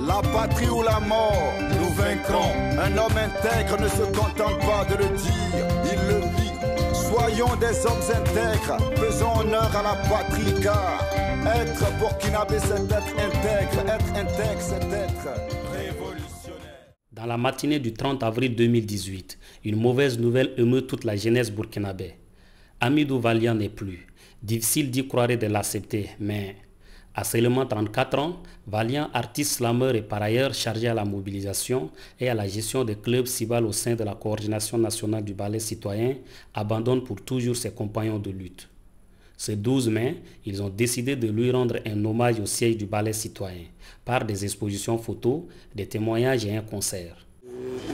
La patrie ou la mort, nous vaincrons. Un homme intègre ne se contente pas de le dire, il le vit. Soyons des hommes intègres, faisons honneur à la patrie, car être burkinabé c'est être intègre c'est être révolutionnaire. Dans la matinée du 30 avril 2018, une mauvaise nouvelle émeut toute la jeunesse burkinabé. Hamidou Valiant n'est plus. Difficile d'y croire et de l'accepter, mais à seulement 34 ans, Valiant, artiste slameur et par ailleurs chargé à la mobilisation et à la gestion des clubs cibales au sein de la coordination nationale du ballet citoyen, abandonne pour toujours ses compagnons de lutte. Ce 12 mai, ils ont décidé de lui rendre un hommage au siège du ballet citoyen par des expositions photos, des témoignages et un concert.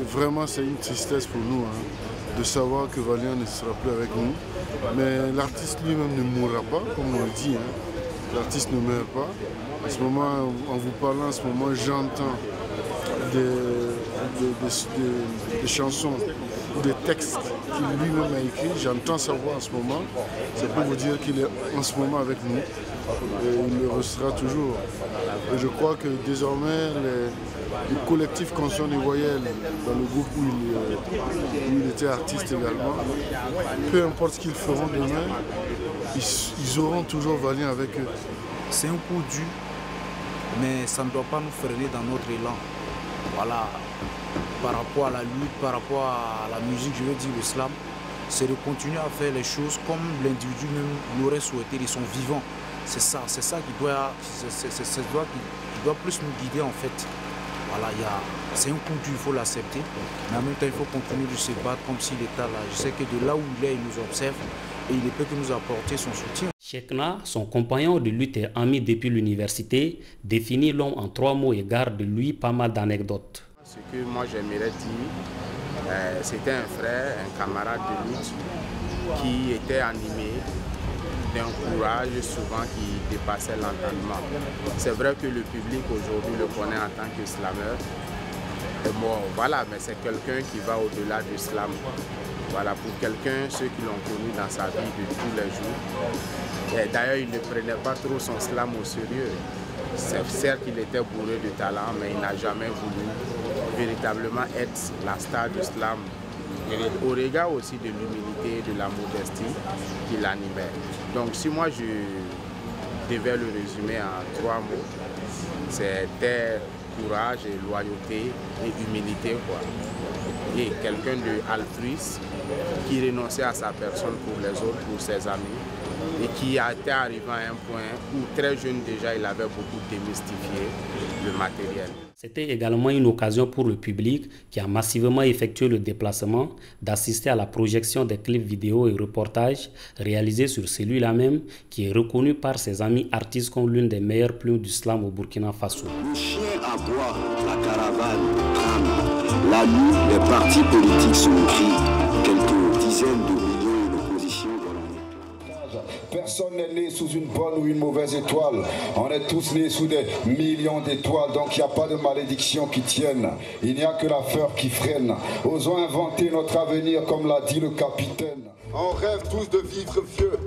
Vraiment, c'est une tristesse pour nous de savoir que Valiant ne sera plus avec nous. Mais l'artiste lui-même ne mourra pas, comme on le dit. L'artiste ne meurt pas. En ce moment, en vous parlant, en ce moment, j'entends des chansons, des textes qu'il lui-même a écrits. J'entends sa voix en ce moment. Ça peut vous dire qu'il est en ce moment avec nous. Et il le restera toujours. Et je crois que désormais, le collectif Consonne et Voyelle, dans le groupe où il était artiste également, peu importe ce qu'ils feront demain, ils auront toujours Valiant avec eux. C'est un coup dur, mais ça ne doit pas nous freiner dans notre élan. Voilà, par rapport à la lutte, par rapport à la musique, je veux dire le slam, c'est de continuer à faire les choses comme l'individu même l'aurait souhaité, ils sont vivants. C'est ça qui doit plus nous guider en fait. Voilà, c'est un coup dur, il faut l'accepter, mais en même temps il faut continuer de se battre comme s'il était là. Je sais que de là où il est, il nous observe et il ne peut que nous apporter son soutien. Cheikhna, son compagnon de lutte et ami depuis l'université, définit l'homme en 3 mots et garde de lui pas mal d'anecdotes. Ce que moi j'aimerais dire, c'était un frère, un camarade de lutte qui était animé d'un courage souvent qui dépassait l'entendement. C'est vrai que le public aujourd'hui le connaît en tant que slameur. Et bon, voilà, mais c'est quelqu'un qui va au-delà du slam. Voilà, pour quelqu'un, ceux qui l'ont connu dans sa vie de tous les jours. D'ailleurs, il ne prenait pas trop son slam au sérieux. Certes, il était bourré de talent, mais il n'a jamais voulu véritablement être la star du slam. Au regard aussi de l'humilité et de la modestie qui l'animait. Donc si moi je devais le résumer en 3 mots, c'était courage et loyauté et humilité, quoi. Et quelqu'un d'altruiste qui renonçait à sa personne pour les autres, pour ses amis, et qui était arrivé à un point où très jeune déjà il avait beaucoup démystifié le matériel. C'était également une occasion pour le public qui a massivement effectué le déplacement d'assister à la projection des clips vidéo et reportages réalisés sur celui-là même qui est reconnu par ses amis artistes comme l'une des meilleures plumes du slam au Burkina Faso. Le chien aboie, la caravane crame. La nuit, les partis politiques sont pris. Quelques dizaines de millions d'oppositions volontaires. Personne n'est né sous une bonne ou une mauvaise étoile. On est tous nés sous des millions d'étoiles. Donc il n'y a pas de malédiction qui tienne. Il n'y a que la peur qui freine. Osons inventer notre avenir comme l'a dit le capitaine. On rêve tous de vivre vieux,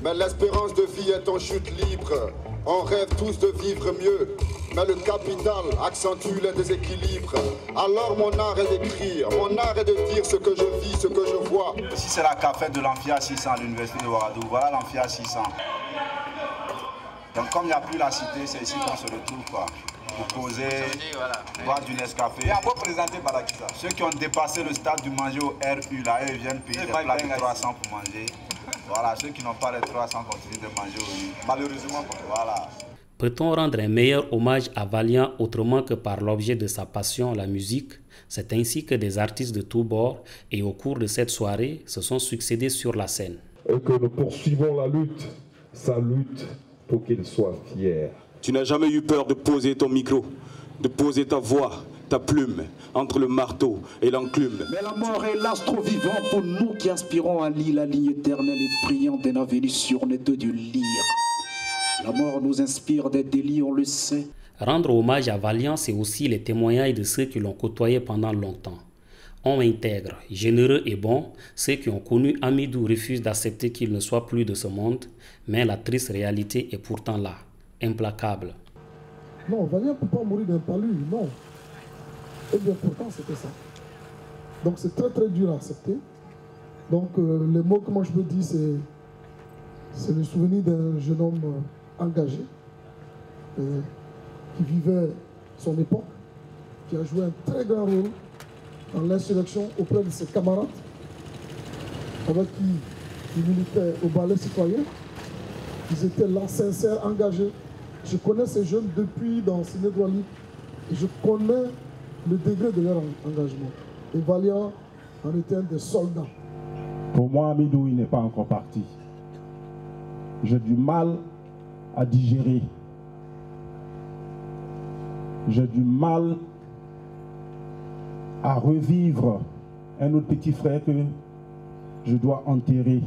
mais l'espérance de vie est en chute libre. On rêve tous de vivre mieux, mais le capital accentue les déséquilibres. Alors mon art est d'écrire, mon art est de dire ce que je vis, ce que je vois. Ici c'est la café de l'Amphia 600 à l'université de Ouagadougou. Voilà l'Amphia 600. Donc comme il n'y a plus la cité, c'est ici qu'on se retrouve quoi. Pour causer, boire du Nescafé. Et après présenter Barakisa. Ceux qui ont dépassé le stade du manger au RU, là, ils viennent payer des plats de 300 pour manger. Voilà, ceux qui n'ont pas les 300 continuent de manger au riz. Malheureusement, voilà. Peut-on rendre un meilleur hommage à Valiant autrement que par l'objet de sa passion, la musique? C'est ainsi que des artistes de tous bords et au cours de cette soirée se sont succédés sur la scène. Et que nous poursuivons la lutte, sa lutte, pour qu'il soit fier. Tu n'as jamais eu peur de poser ton micro, de poser ta voix, ta plume, entre le marteau et l'enclume. Mais la mort est l'astre vivant pour nous qui aspirons à lire la ligne éternelle et brillante d'un avenir surnaître du lire. La mort nous inspire des délits, on le sait. Rendre hommage à Valiant, c'est aussi les témoignages de ceux qui l'ont côtoyé pendant longtemps. Homme intègre, généreux et bon, ceux qui ont connu Hamidou refusent d'accepter qu'il ne soit plus de ce monde, mais la triste réalité est pourtant là, implacable. Non, Valiant ne peut pas mourir d'un palu, non. Et bien pourtant, c'était ça. Donc c'est très très dur à accepter. Donc les mots que moi je peux dire, c'est le souvenir d'un jeune homme engagé, qui vivait son époque, qui a joué un très grand rôle dans l'insurrection auprès de ses camarades, avec qui il militait au ballet citoyen. Ils étaient là, sincères, engagés. Je connais ces jeunes depuis dans Ciné Douali et je connais le degré de leur engagement. Et Valiant en était un des soldats. Pour moi, Amidou, il n'est pas encore parti. J'ai du mal à digérer. J'ai du mal à revivre un autre petit frère que je dois enterrer.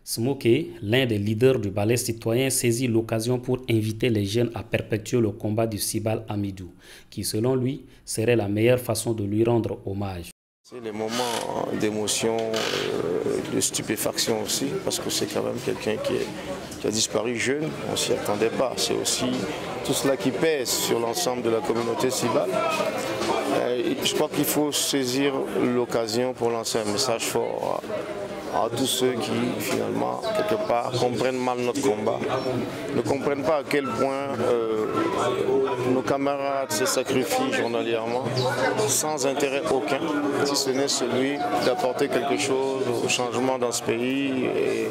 Smokey, l'un des leaders du ballet citoyen, saisit l'occasion pour inviter les jeunes à perpétuer le combat du Sibal Amidou, qui selon lui serait la meilleure façon de lui rendre hommage. C'est les moments d'émotion, de stupéfaction aussi, parce que c'est quand même quelqu'un qui a disparu jeune, on ne s'y attendait pas. C'est aussi tout cela qui pèse sur l'ensemble de la communauté Sibal. Je crois qu'il faut saisir l'occasion pour lancer un message fort à tous ceux qui, finalement, quelque part, comprennent mal notre combat, ne comprennent pas à quel point nos camarades se sacrifient journalièrement, sans intérêt aucun, si ce n'est celui d'apporter quelque chose au changement dans ce pays, et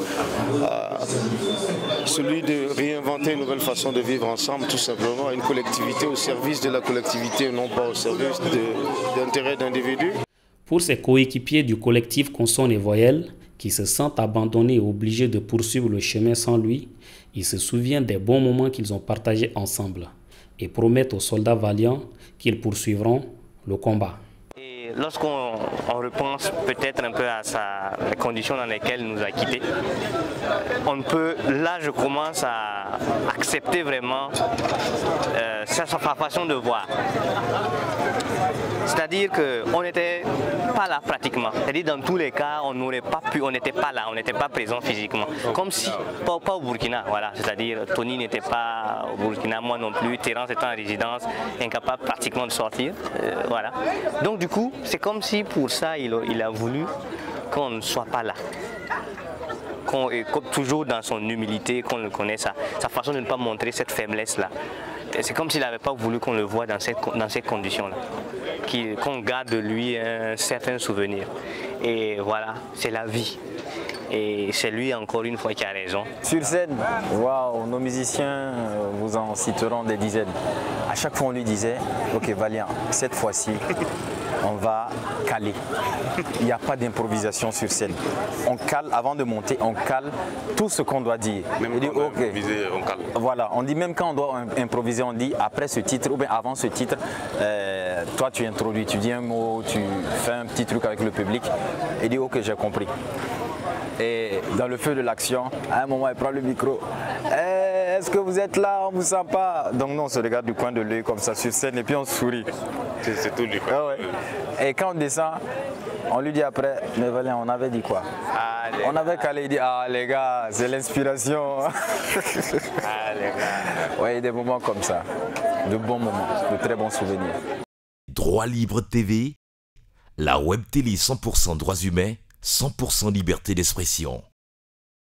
celui de réinventer une nouvelle façon de vivre ensemble, tout simplement, une collectivité au service de la collectivité, non pas au service d'intérêts d'individus. Pour ses coéquipiers du collectif Consonnes et Voyelles, qui se sentent abandonnés et obligés de poursuivre le chemin sans lui, il se souvient des bons moments qu'ils ont partagés ensemble et promettent aux soldats valiants qu'ils poursuivront le combat. Lorsqu'on repense peut-être un peu à les conditions dans lesquelles il nous a quittés, là je commence à accepter vraiment sa façon de voir. C'est-à-dire qu'on n'était pas là pratiquement. C'est-à-dire dans tous les cas, on n'aurait pas pu, on n'était pas là, on n'était pas présent physiquement. Comme si, pas au Burkina, voilà. C'est-à-dire Tony n'était pas au Burkina, moi non plus, Terence était en résidence, incapable pratiquement de sortir. Voilà. Donc du coup, c'est comme si pour ça, il a voulu qu'on ne soit pas là. Comme toujours dans son humilité, qu'on le connaisse, sa façon de ne pas montrer cette faiblesse-là. C'est comme s'il n'avait pas voulu qu'on le voie dans ces conditions-là, qu'on garde de lui un certain souvenir. Et voilà, c'est la vie. Et c'est lui encore une fois qui a raison. Sur scène, waouh, nos musiciens vous en citeront des dizaines. À chaque fois on lui disait, ok Valiant, cette fois-ci, on va caler. Il n'y a pas d'improvisation sur scène. On cale, avant de monter, on cale tout ce qu'on doit dire. Même quand on doit improviser, on cale. Voilà, on dit même quand on doit improviser, on dit après ce titre ou bien avant ce titre, toi tu introduis, tu dis un mot, tu fais un petit truc avec le public et dis ok j'ai compris. Et dans le feu de l'action, à un moment il prend le micro. Est-ce que vous êtes là, on ne vous sent pas? Donc non, on se regarde du coin de l'œil comme ça sur scène et puis on sourit. C'est tout lui. Ah ouais. Et quand on descend, on lui dit après, mais Valien, on avait dit quoi? On avait calé, il dit, ah les gars, c'est l'inspiration. Ah les gars. Ouais, des moments comme ça, de bons moments, de très bons souvenirs. Droit Libre TV, la web télé 100% droits humains, 100% liberté d'expression.